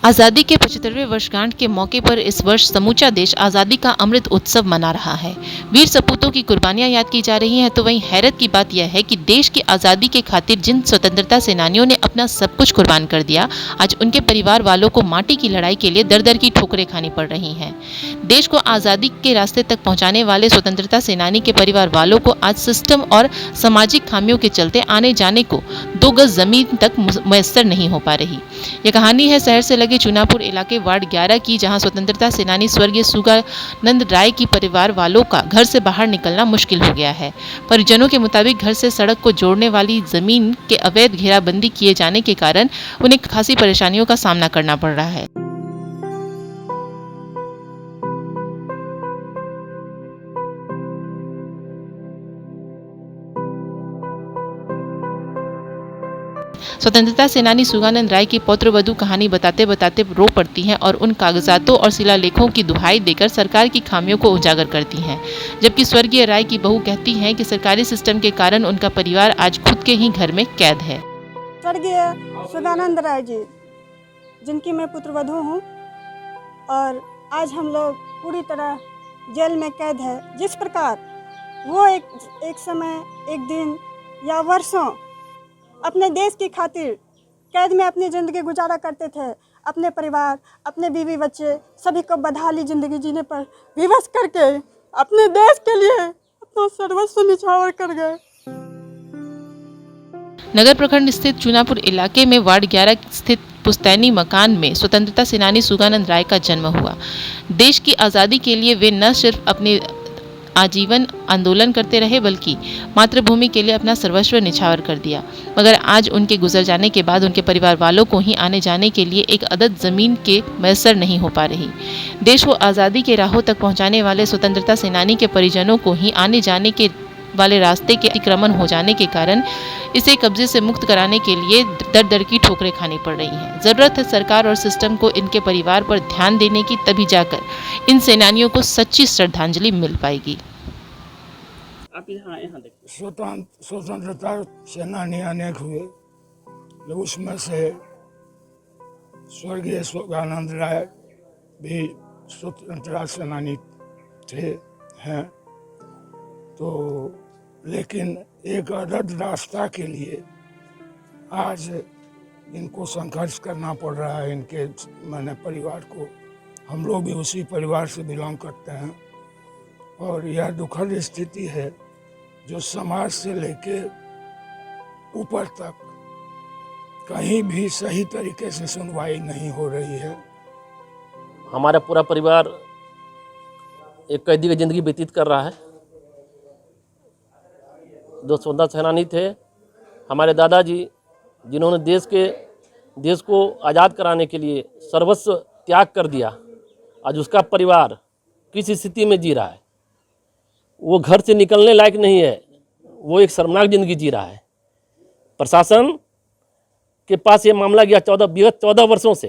आज़ादी के 75वें वर्षगांठ के मौके पर इस वर्ष समूचा देश आज़ादी का अमृत उत्सव मना रहा है। वीर सपूतों की कुर्बानियां याद की जा रही हैं, तो वहीं हैरत की बात यह है कि देश की आज़ादी के खातिर जिन स्वतंत्रता सेनानियों ने अपना सब कुछ कुर्बान कर दिया, आज उनके परिवार वालों को माटी की लड़ाई के लिए दर दर की ठोकरें खानी पड़ रही हैं। देश को आज़ादी के रास्ते तक पहुंचाने वाले स्वतंत्रता सेनानी के परिवार वालों को आज सिस्टम और सामाजिक खामियों के चलते आने जाने को 2 गज जमीन तक मुयस्सर नहीं हो पा रही। ये कहानी है शहर से लगे चुनापुर इलाके वार्ड 11 की, जहां स्वतंत्रता सेनानी स्वर्गीय सुगानंद राय की परिवार वालों का घर से बाहर निकलना मुश्किल हो गया है। परिजनों के मुताबिक घर से सड़क को जोड़ने वाली जमीन के अवैध घेराबंदी किए जाने के कारण उन्हें खासी परेशानियों का सामना करना पड़ रहा है। स्वतंत्रता सेनानी सुगानंद राय की पौत्र वधू कहानी बताते बताते रो पड़ती हैं और उन कागजातों और शिलालेखों की दुहाई देकर सरकार की खामियों को उजागर करती हैं, जबकि स्वर्गीय राय की बहू कहती हैं कि सरकारी सिस्टम के कारण उनका परिवार आज खुद के ही घर में कैद है। स्वर्गीय सुगानंद राय जी, जिनकी मैं पुत्रवधू हूँ, और आज हम लोग पूरी तरह जेल में कैद है। जिस प्रकार वो एक समय, एक दिन या वर्षों अपने देश की खातिर कैद में अपनी ज़िंदगी गुजारा करते थे, अपने परिवार, अपने बीवी बच्चे सभी को बदहाली ज़िंदगी जीने पर विवश करके अपने देश के लिए अपना सर्वस्व निछावर कर गए। नगर प्रखंड स्थित चुनापुर इलाके में वार्ड 11 स्थित पुस्तैनी मकान में स्वतंत्रता सेनानी सुगानंद राय का जन्म हुआ। देश की आज़ादी के लिए वे न सिर्फ अपने आजीवन आंदोलन करते रहे, बल्कि मातृभूमि के लिए अपना सर्वस्व निछावर कर दिया। मगर आज उनके गुजर जाने के बाद उनके परिवार वालों को ही आने जाने के लिए एक अदद ज़मीन के मैसर नहीं हो पा रही। देश को आज़ादी के राहों तक पहुंचाने वाले स्वतंत्रता सेनानी के परिजनों को ही आने जाने के वाले रास्ते के अतिक्रमण हो जाने के कारण इसे कब्जे से मुक्त कराने के लिए दर दर की ठोकरें खानी पड़ रही हैं। ज़रूरत है सरकार और सिस्टम को इनके परिवार पर ध्यान देने की, तभी जाकर इन सेनानियों को सच्ची श्रद्धांजलि मिल पाएगी। आप यहाँ देखिए, स्वतंत्रता सेनानी अनेक हुए, उसमें से स्वर्गीय सुगानंद राय भी स्वतंत्रता सेनानी थे हैं। तो लेकिन एक अदद रास्ता के लिए आज इनको संघर्ष करना पड़ रहा है, इनके मैंने परिवार को। हम लोग भी उसी परिवार से बिलोंग करते हैं और यह दुखद स्थिति है जो समाज से लेके ऊपर तक कहीं भी सही तरीके से सुनवाई नहीं हो रही है। हमारा पूरा परिवार एक कैदी की ज़िंदगी व्यतीत कर रहा है। 2 स्वतंत्रता सेनानी थे हमारे दादाजी, जिन्होंने देश को आज़ाद कराने के लिए सर्वस्व त्याग कर दिया। आज उसका परिवार किस स्थिति में जी रहा है, वो घर से निकलने लायक नहीं है, वो एक शर्मनाक ज़िंदगी जी रहा है। प्रशासन के पास ये मामला गया विगत 14 वर्षों से।